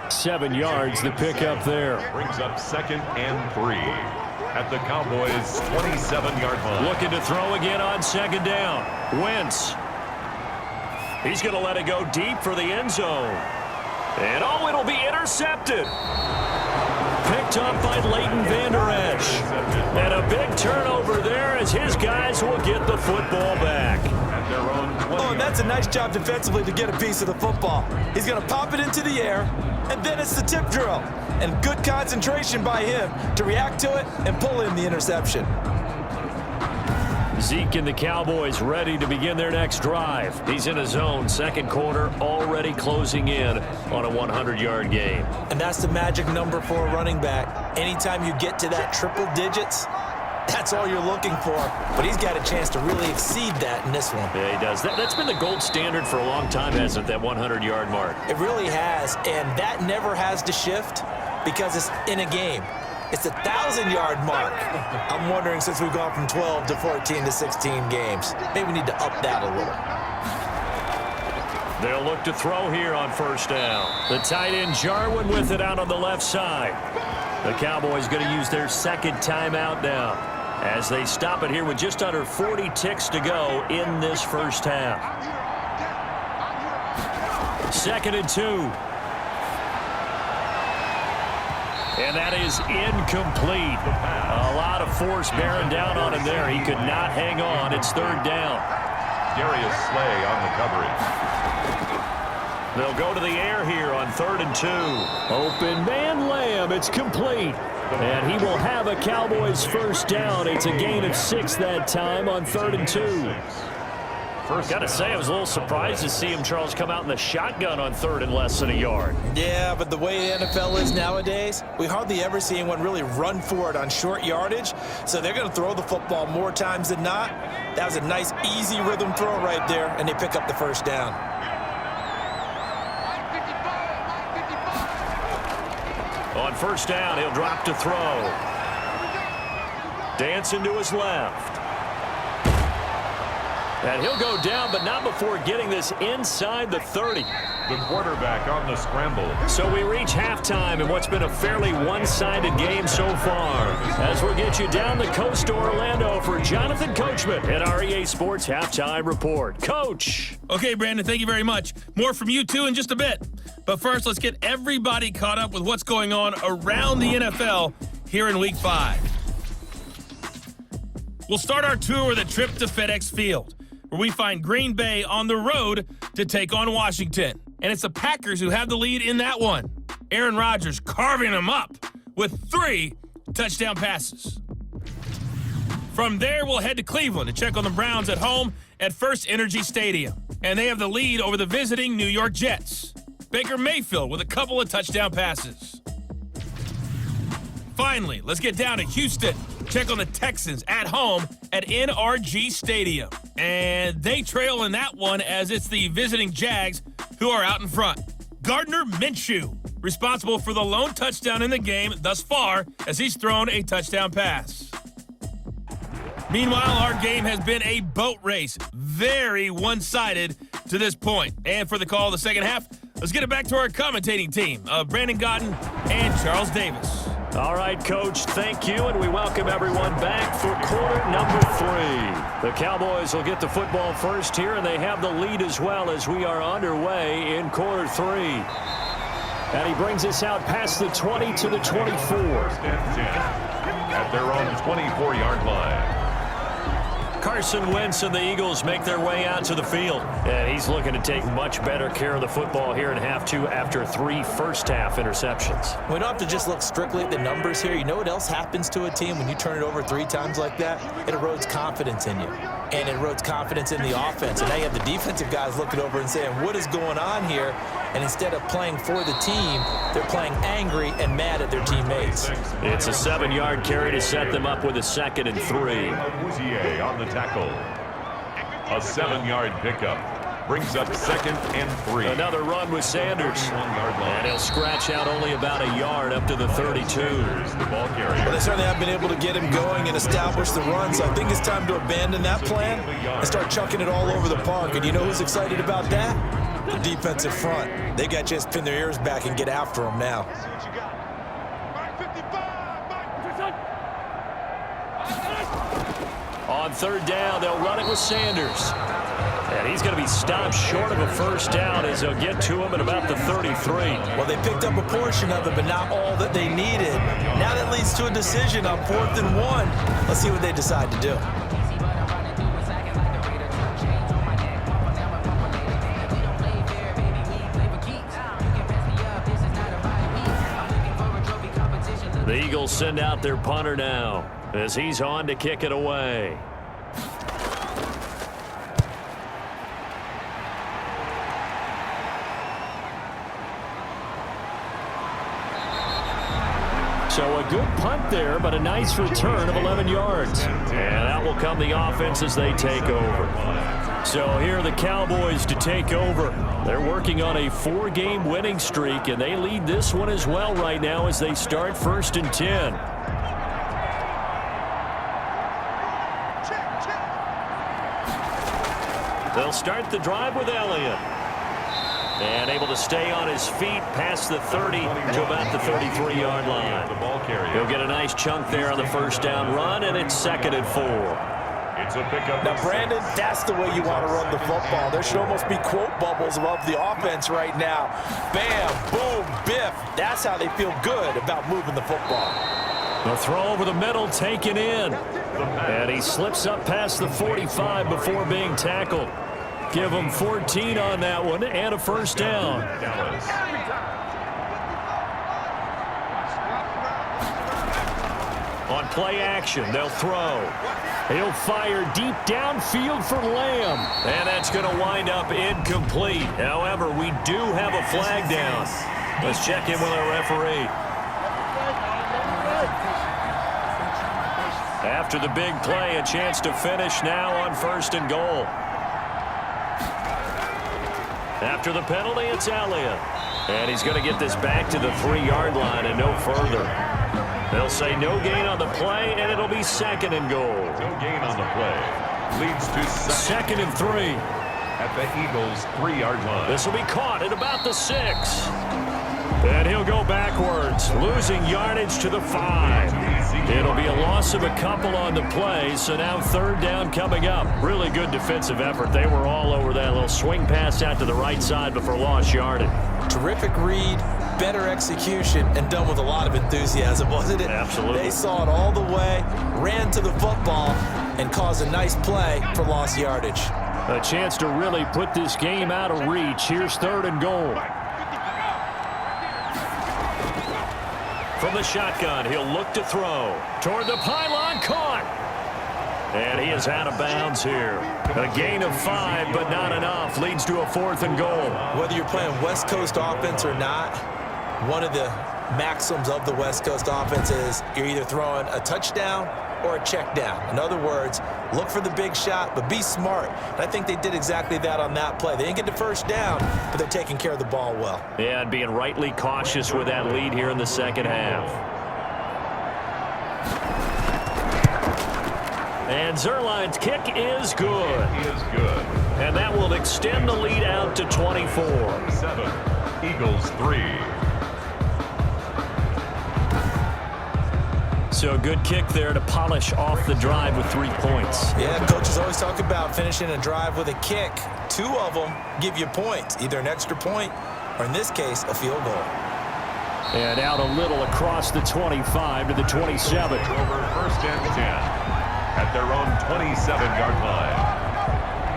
7 yards, the pickup there. Brings up 2nd and 3 at the Cowboys' 27-yard line. Looking to throw again on 2nd down. Wentz. He's going to let it go deep for the end zone. And oh, it'll be intercepted. Picked up by Leighton Vander Esch. And a big turnover there as his guys will get the football back. At their own 20. Oh, and that's a nice job defensively to get a piece of the football. He's going to pop it into the air, and then it's the tip drill. And good concentration by him to react to it and pull in the interception. Zeke and the Cowboys ready to begin their next drive. He's in his zone, 2nd quarter, already closing in on a 100-yard game. And that's the magic number for a running back. Anytime you get to that triple digits, that's all you're looking for. But he's got a chance to really exceed that in this one. Yeah, he does. That's been the gold standard for a long time, hasn't it, that 100-yard mark? It really has, and that never has to shift because it's in a game. It's a 1,000-yard mark. I'm wondering, since we've gone from 12 to 14 to 16 games, maybe we need to up that a little. They'll look to throw here on 1st down. The tight end Jarwin with it out on the left side. The Cowboys going to use their 2nd timeout now as they stop it here with just under 40 ticks to go in this first half. 2nd and 2. And that is incomplete. A lot of force bearing down on him there. He could not hang on. It's 3rd down. Darius Slay on the coverage. They'll go to the air here on 3rd and 2. Open man Lamb. It's complete. And he will have a Cowboys 1st down. It's a gain of 6 that time on 3rd and 2. Got to say, I was a little surprised to see him, Charles, come out in the shotgun on 3rd and less than a yard. Yeah, but the way the NFL is nowadays, we hardly ever see anyone really run for it on short yardage. So they're going to throw the football more times than not. That was a nice, easy rhythm throw right there, and they pick up the 1st down. On 1st down, he'll drop to throw. Dancing to his left. And he'll go down, but not before getting this inside the 30. The quarterback on the scramble. So we reach halftime in what's been a fairly one-sided game so far. As we'll get you down the coast to Orlando for Jonathan Coachman at our EA Sports Halftime Report. Coach. Okay, Brandon, thank you very much. More from you, too, in just a bit. But first, let's get everybody caught up with what's going on around the NFL here in Week 5. We'll start our tour with a trip to FedEx Field, where we find Green Bay on the road to take on Washington. And it's the Packers who have the lead in that one. Aaron Rodgers carving them up with 3 touchdown passes. From there, we'll head to Cleveland to check on the Browns at home at First Energy Stadium. And they have the lead over the visiting New York Jets. Baker Mayfield with a couple of touchdown passes. Finally, let's get down to Houston. Check on the Texans at home at NRG Stadium. And they trail in that one as it's the visiting Jags who are out in front. Gardner Minshew, responsible for the lone touchdown in the game thus far as he's thrown a touchdown pass. Meanwhile, our game has been a boat race. Very one-sided to this point. And for the call of the second half, let's get it back to our commentating team of Brandon Godden and Charles Davis. All right, Coach, thank you, and we welcome everyone back for quarter number 3. The Cowboys will get the football first here, and they have the lead as well as we are underway in quarter 3. And he brings us out past the 20 to the 24. 1st and 10 at their own 24-yard line. Carson Wentz and the Eagles make their way out to the field. And he's looking to take much better care of the football here in half two after 3 first-half interceptions. We don't have to just look strictly at the numbers here. You know what else happens to a team when you turn it over 3 times like that? It erodes confidence in you. And it erodes confidence in the offense. And now you have the defensive guys looking over and saying, what is going on here? And instead of playing for the team, they're playing angry and mad at their teammates. It's a 7-yard carry to set them up with a 2nd and 3. On the tackle. A 7-yard pickup brings up 2nd and 3. Another run with Sanders. And he'll scratch out only about a yard up to the 32. The ball carrier. Well, they certainly have been able to get him going and establish the run, so I think it's time to abandon that plan and start chucking it all over the park. And you know who's excited about that? The defensive front. They got to just pin their ears back and get after him now. On 3rd down, they'll run it with Sanders. And he's going to be stopped short of a first down as they'll get to him at about the 33. Well, they picked up a portion of it, but not all that they needed. Now that leads to a decision on 4th and 1. Let's see what they decide to do. The Eagles send out their punter now as he's on to kick it away. So a good punt there, but a nice return of 11 yards. And that will come the offense as they take over. So here are the Cowboys to take over. They're working on a 4-game winning streak, and they lead this one as well right now as they start 1st and 10. They'll start the drive with Elliott. And able to stay on his feet past the 30 to about the 33-yard line. He'll get a nice chunk there on the first down run, and it's 2nd and 4. It's a pickup. Now, Brandon, that's the way you want to run the football. There should almost be quote bubbles above the offense right now. Bam, boom, biff. That's how they feel good about moving the football. The throw over the middle taken in. And he slips up past the 45 before being tackled. Give him 14 on that one and a first down. On play action, they'll throw. He'll fire deep downfield for Lamb. And that's going to wind up incomplete. However, we do have a flag down. Let's check in with our referee. After the big play, a chance to finish now on 1st and goal. After the penalty, it's Elliott. And he's going to get this back to the 3-yard line and no further. They'll say no gain on the play, and it'll be 2nd and goal. No gain on the play. Leads to 2nd and 3. At the Eagles' 3-yard line. This will be caught at about the 6. And he'll go backwards, losing yardage to the 5. It'll be a loss of a couple on the play, so now 3rd down coming up. Really good defensive effort. They were all over that little swing pass out to the right side before lost yardage. Terrific read, better execution, and done with a lot of enthusiasm, wasn't it? Absolutely. They saw it all the way, ran to the football, and caused a nice play for lost yardage. A chance to really put this game out of reach. Here's 3rd and goal. From the shotgun, he'll look to throw. Toward the pylon, caught. And he is out of bounds here. A gain of 5, but not enough. Leads to a 4th and goal. Whether you're playing West Coast offense or not, one of the maxims of the West Coast offense is you're either throwing a touchdown or a check down. In other words, look for the big shot, but be smart. And I think they did exactly that on that play. They didn't get the first down, but they're taking care of the ball well. Yeah, and being rightly cautious with that lead here in the 2nd half. And Zerline's kick is good. He is good. And that will extend the lead out to 24. 7. Eagles 3. So a good kick there to polish off the drive with 3 points. Yeah, coaches always talk about finishing a drive with a kick. 2 of them give you points, either an extra point or, in this case, a field goal. And out a little across the 25 to the 27. Over 1st and 10. at their own 27-yard line.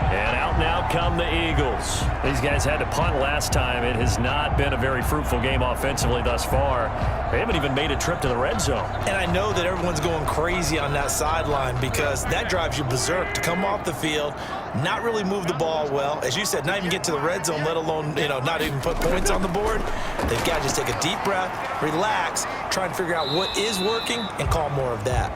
And out now come the Eagles. These guys had to punt last time. It has not been a very fruitful game offensively thus far. They haven't even made a trip to the red zone. And I know that everyone's going crazy on that sideline because that drives you berserk to come off the field, not really move the ball well. As you said, not even get to the red zone, let alone, not even put points on the board. They've got to just take a deep breath, relax, try and figure out what is working, and call more of that.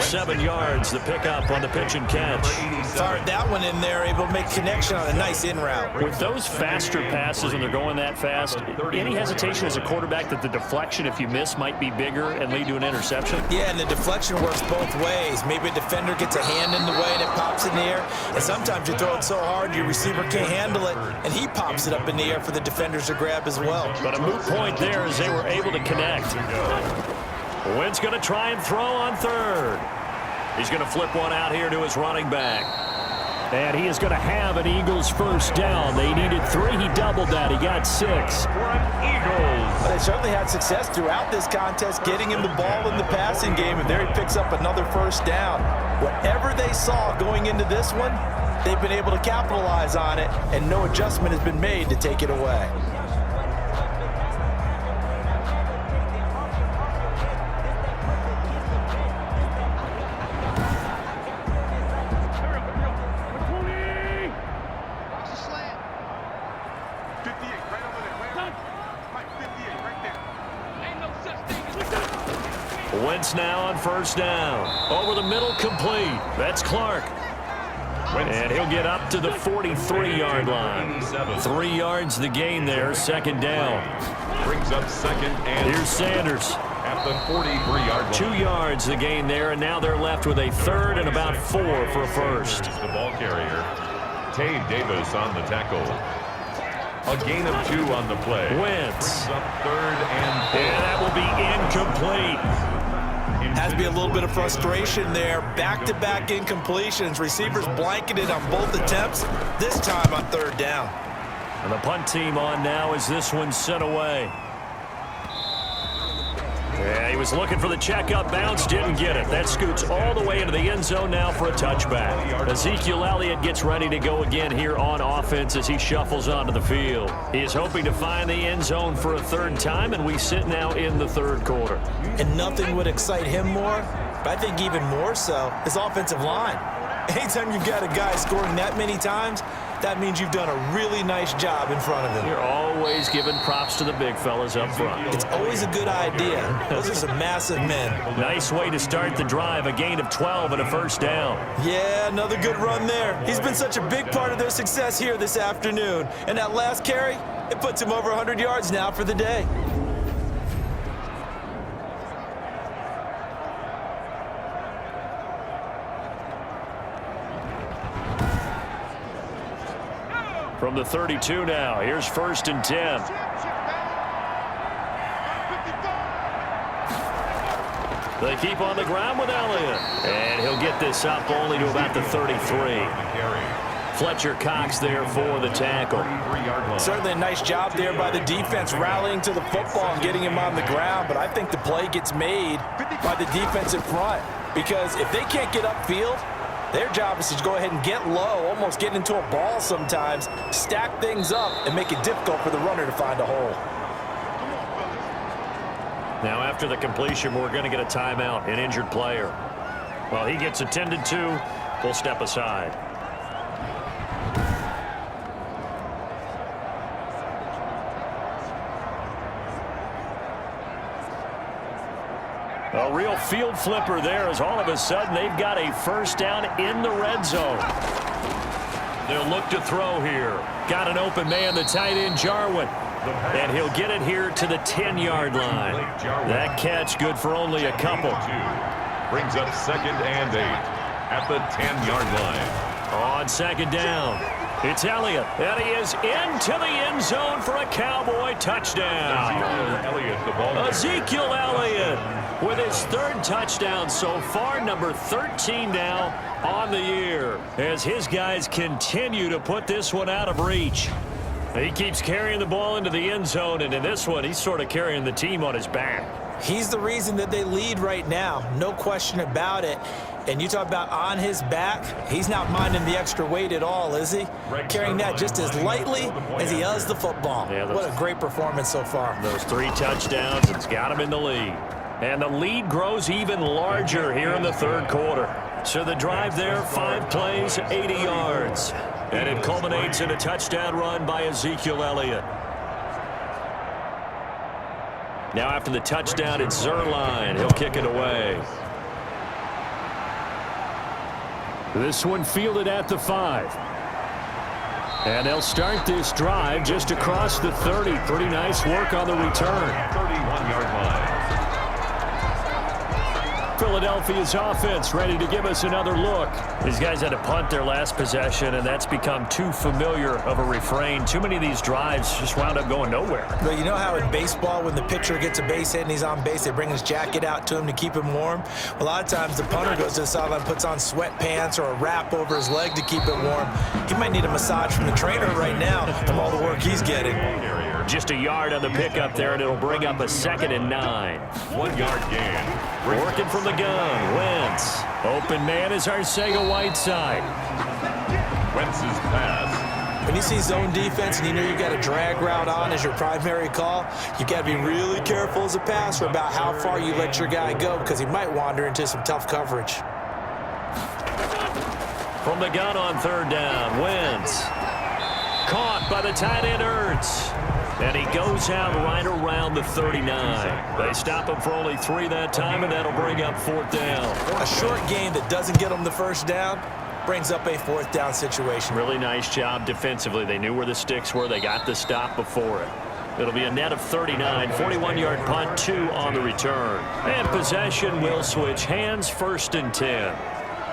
7 yards, the pickup on the pitch and catch. Fired that one in there, able to make connection on a nice in route. With those faster passes when they're going that fast, any hesitation as a quarterback that the deflection, if you miss, might be bigger and lead to an interception? Yeah, and the deflection works both ways. Maybe a defender gets a hand in the way and it pops in the air. And sometimes you throw it so hard your receiver can't handle it, and he pops it up in the air for the defenders to grab as well. But a moot point there as they were able to connect. Wentz going to try and throw on third. He's going to flip one out here to his running back. And he is going to have an Eagles first down. They needed 3. He doubled that. He got 6. Eagles. But they certainly had success throughout this contest, getting him the ball in the passing game, and there he picks up another first down. Whatever they saw going into this one, they've been able to capitalize on it, and no adjustment has been made to take it away. Wentz now on first down. Over the middle, complete. That's Clark. And he'll get up to the 43-yard line. 3 yards the gain there, second down. Brings up second and here's Sanders. At the 43-yard line. 2 yards the gain there, and now they're left with a third and about 4 for a first. The ball carrier, Tay Davis on the tackle. A gain of 2 on the play. Wentz. Brings up third and 4. And that will be incomplete. Has to be a little bit of frustration there. Back-to-back incompletions. Receivers blanketed on both attempts, this time on third down. And the punt team on now as this one's sent away. Yeah, he was looking for the checkup bounce, didn't get it. That scoots all the way into the end zone now for a touchback. Ezekiel Elliott gets ready to go again here on offense as he shuffles onto the field. He is hoping to find the end zone for a third time, and we sit now in the third quarter. And nothing would excite him more, but I think even more so, his offensive line. Anytime you've got a guy scoring that many times, that means you've done a really nice job in front of him. You're always giving props to the big fellas up front. It's always a good idea. Those are some massive men. Nice way to start the drive, a gain of 12 and a first down. Yeah, another good run there. He's been such a big part of their success here this afternoon. And that last carry, it puts him over 100 yards now for the day. From the 32 now, here's first and 10. They keep on the ground with Elliott. And he'll get this up only to about the 33. Fletcher Cox there for the tackle. Certainly a nice job there by the defense rallying to the football and getting him on the ground, but I think the play gets made by the defensive front because if they can't get upfield, their job is to go ahead and get low, almost get into a ball sometimes, stack things up, and make it difficult for the runner to find a hole. Now after the completion, we're going to get a timeout, an injured player. Well, he gets attended to. We'll step aside. A real field flipper there as all of a sudden they've got a first down in the red zone. They'll look to throw here. Got an open man, the tight end Jarwin. And he'll get it here to the 10-yard line. That catch good for only a couple. Brings up second and 8 at the 10-yard line. On second down, it's Elliott. And he is into the end zone for a Cowboy touchdown. Ezekiel Elliott with his third touchdown so far, number 13 now on the year, as his guys continue to put this one out of reach. He keeps carrying the ball into the end zone, and in this one, he's sort of carrying the team on his back. He's the reason that they lead right now, no question about it. And you talk about on his back, he's not minding the extra weight at all, is he? Carrying that just as lightly as he does the football. Yeah, what a great performance so far. Those 3 touchdowns, it's got him in the lead. And the lead grows even larger here in the third quarter. So the drive there, 5 plays, 80 yards. And it culminates in a touchdown run by Ezekiel Elliott. Now after the touchdown, it's Zerline. He'll kick it away. This one fielded at the 5. And they'll start this drive just across the 30. Pretty nice work on the return. 31-yard line. Philadelphia's offense ready to give us another look. These guys had to punt their last possession, and that's become too familiar of a refrain. Too many of these drives just wound up going nowhere. But you know how in baseball, when the pitcher gets a base hit and he's on base, they bring his jacket out to him to keep him warm? A lot of times the punter goes to the sideline, puts on sweatpants or a wrap over his leg to keep it warm. He might need a massage from the trainer right now from all the work he's getting. Just a yard on the pickup there, and it'll bring up a 2nd and 9. 1-yard gain. Working from the gun, Wentz. Open man is Arcega-Whiteside. Wentz's pass. When you see zone defense and you know you've got a drag route on as your primary call, you've got to be really careful as a passer about how far you let your guy go because he might wander into some tough coverage. From the gun on 3rd down, Wentz. Caught by the tight end, Ertz. And he goes out right around the 39. They stop him for only 3 that time, and that'll bring up 4th down. A short gain that doesn't get them the first down brings up a 4th down situation. Really nice job defensively. They knew where the sticks were. They got the stop before it. It'll be a net of 39, 41-yard punt, 2 on the return. And possession will switch hands, 1st and 10.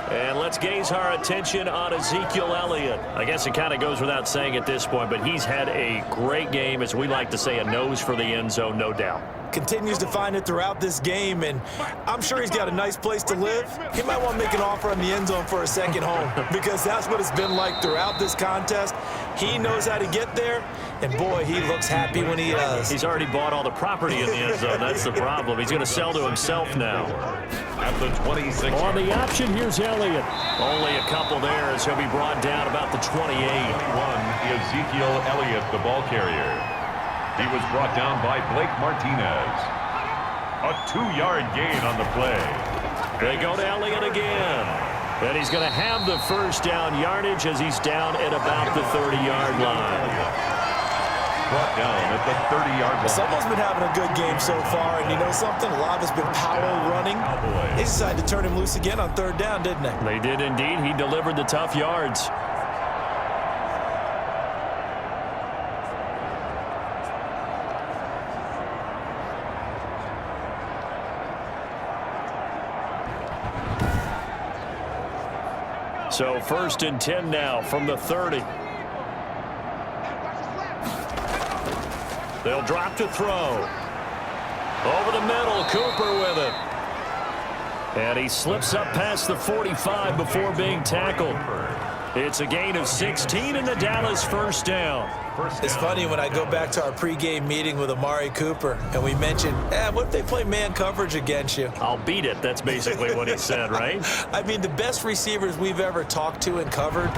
And let's gaze our attention on Ezekiel Elliott. I guess it kind of goes without saying at this point, but he's had a great game, as we like to say, a nose for the end zone, no doubt. Continues to find it throughout this game, and I'm sure he's got a nice place to live. He might want to make an offer on the end zone for a second home because that's what it's been like throughout this contest. He knows how to get there, and boy, he looks happy when he does. He's already bought all the property in the end zone. That's the problem. He's going to sell to himself now. At the 26. On the option, here's Elliott. Only a couple there as he'll be brought down about the 28. Ezekiel Elliott, the ball carrier. He was brought down by Blake Martinez. A 2-yard gain on the play. They go to Elliott again. And he's going to have the 1st down yardage as he's down at about the 30-yard line. Brought down at the 30-yard line. Someone's been having a good game so far, and you know something? A lot of it's been power running. They decided to turn him loose again on 3rd down, didn't they? They did indeed. He delivered the tough yards. So 1st and 10 now from the 30. They'll drop to throw. Over the middle, Cooper with it. And he slips up past the 45 before being tackled. It's a gain of 16 in the Dallas 1st down. It's funny when I go back to our pregame meeting with Amari Cooper and we mentioned, what if they play man coverage against you? I'll beat it. That's basically what he said, right? I mean, the best receivers we've ever talked to and covered,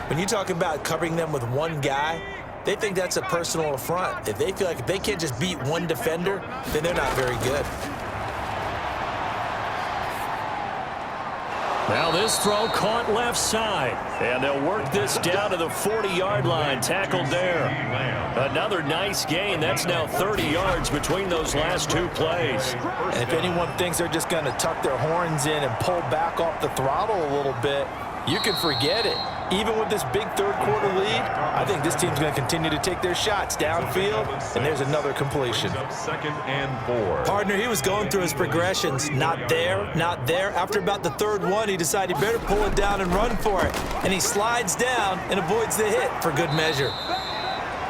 when you talk about covering them with one guy, they think that's a personal affront. If they feel like if they can't just beat one defender, then they're not very good. Now this throw caught left side. And they'll work this down to the 40-yard line. Tackled there. Another nice gain. That's now 30 yards between those last 2 plays. And if anyone thinks they're just going to tuck their horns in and pull back off the throttle a little bit, you can forget it. Even with this big 3rd quarter lead, I think this team's going to continue to take their shots downfield, and there's another completion. 2nd and 4. Partner, he was going through his progressions. Not there, not there. After about the 3rd one, he decided he better pull it down and run for it. And he slides down and avoids the hit for good measure.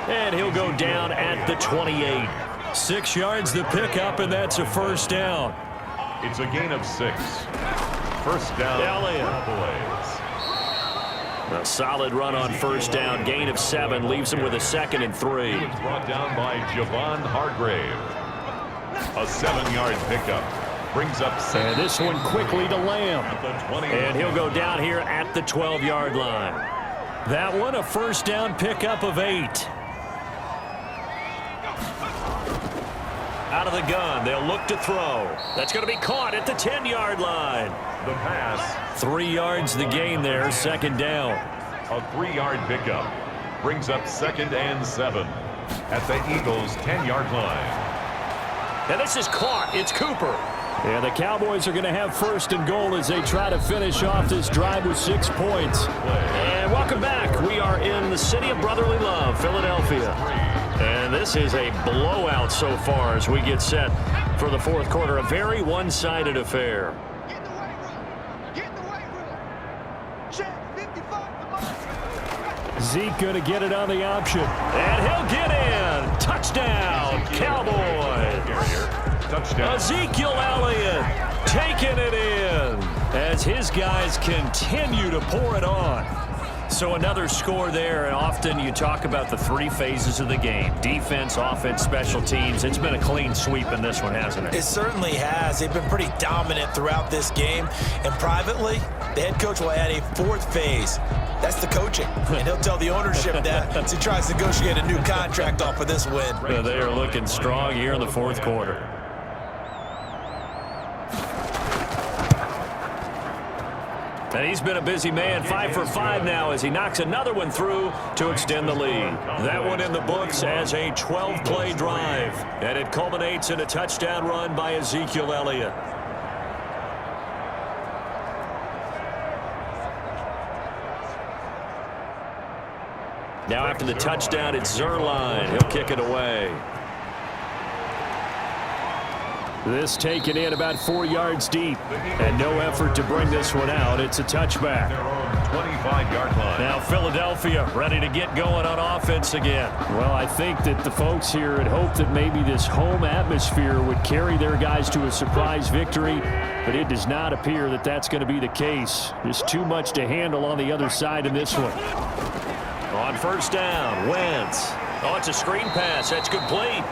And he'll go down at the 28. 6 yards the pickup, and that's a 1st down. It's a gain of 6. 1st down. Elliott. A solid run on 1st down. Gain of 7 leaves him with a 2nd and 3. He was brought down by Javon Hargrave. A 7-yard pickup. Brings up second. And this one quickly to Lamb. At the 20. And he'll go down here at the 12-yard line. That one a first down pickup of 8. Out of the gun, they'll look to throw. That's going to be caught at the 10-yard line. The pass. 3 yards the gain there, second down. A 3-yard pickup. Brings up 2nd and 7 at the Eagles' 10-yard line. And this is caught. It's Cooper. And the Cowboys are going to have first and goal as they try to finish off this drive with 6 points. And welcome back. We are in the city of brotherly love, Philadelphia. And this is a blowout so far as we get set for the fourth quarter. A very one-sided affair. Zeke going to get it on the option. And he'll get in. Touchdown, Cowboys. Touchdown. Ezekiel Elliott taking it in as his guys continue to pour it on. So another score there, and often you talk about the 3 phases of the game. Defense, offense, special teams. It's been a clean sweep in this one, hasn't it? It certainly has. They've been pretty dominant throughout this game. And privately, the head coach will add a 4th phase. That's the coaching. And he'll tell the ownership that as he tries to negotiate a new contract off of this win. They are looking strong here in the fourth quarter. And he's been a busy man, 5 for 5 now as he knocks another one through to extend the lead. That one in the books as a 12-play drive. And it culminates in a touchdown run by Ezekiel Elliott. Now after the touchdown, it's Zerline. He'll kick it away. This taken in about 4 yards deep, and no effort to bring this one out. It's a touchback. Their own 25-yard line. Now Philadelphia ready to get going on offense again. Well, I think that the folks here had hoped that maybe this home atmosphere would carry their guys to a surprise victory, but it does not appear that that's going to be the case. Just too much to handle on the other side in this one. On first down, Wentz. Oh, it's a screen pass. That's complete.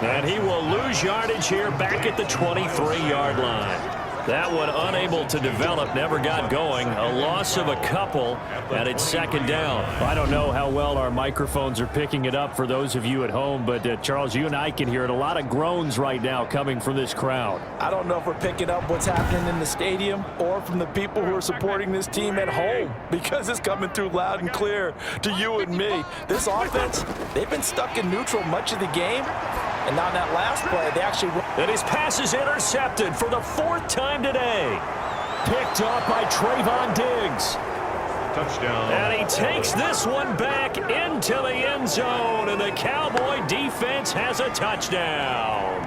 And he will lose yardage here back at the 23-yard line. That one unable to develop, never got going. A loss of a couple, and it's second down. I don't know how well our microphones are picking it up for those of you at home, but Charles, you and I can hear it. A lot of groans right now coming from this crowd. I don't know if we're picking up what's happening in the stadium or from the people who are supporting this team at home, because it's coming through loud and clear to you and me. This offense, they've been stuck in neutral much of the game. And on that last play, they actually... And his pass is intercepted for the 4th time today. Picked up by Trayvon Diggs. Touchdown. And he takes this one back into the end zone. And the Cowboy defense has a touchdown.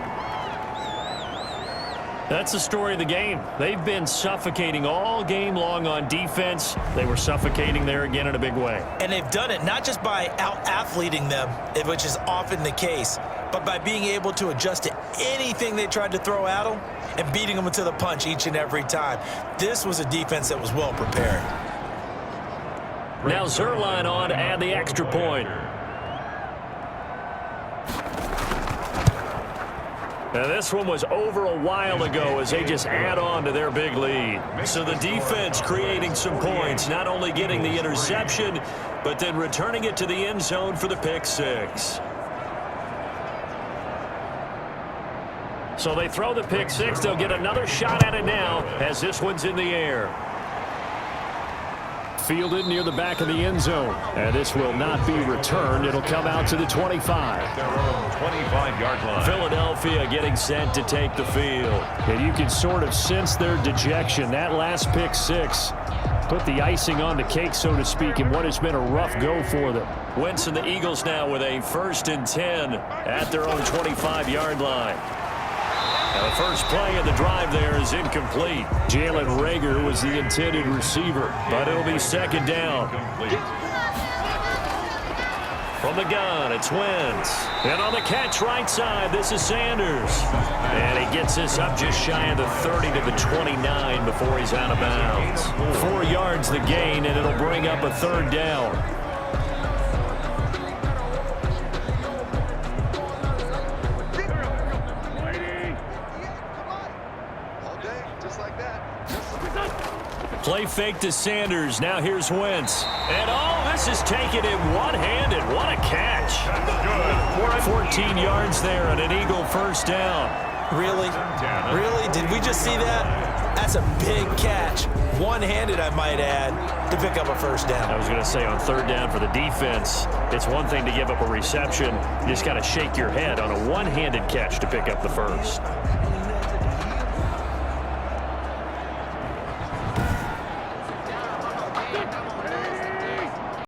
That's the story of the game. They've been suffocating all game long on defense. They were suffocating there again in a big way. And they've done it not just by out-athleting them, which is often the case, but by being able to adjust to anything they tried to throw at them and beating them to the punch each and every time. This was a defense that was well prepared. Now Zerline on to add the extra point. Now this one was over a while ago as they just add on to their big lead. So the defense creating some points, not only getting the interception, but then returning it to the end zone for the pick 6. So they throw the pick 6. They'll get another shot at it now as this one's in the air. Fielded near the back of the end zone. And this will not be returned. It'll come out to the 25. Their own 25-yard line. Philadelphia getting set to take the field. And you can sort of sense their dejection. That last pick 6 put the icing on the cake, so to speak, in what has been a rough go for them. Wentz and the Eagles now with a 1st and 10 at their own 25-yard line. Now the first play of the drive there is incomplete. Jalen Reagor was the intended receiver, but it'll be second down. From the gun, it's Wentz. And on the catch right side, this is Sanders. And he gets this up just shy of the 30 to the 29 before he's out of bounds. 4 yards the gain, and it'll bring up a 3rd down. Play fake to Sanders. Now here's Wentz. And this is taken in one-handed. What a catch. 14 yards there and an Eagle first down. Really? Really? Did we just see that? That's a big catch. One-handed, I might add, to pick up a first down. I was going to say on third down for the defense, it's one thing to give up a reception. You just got to shake your head on a one-handed catch to pick up the first.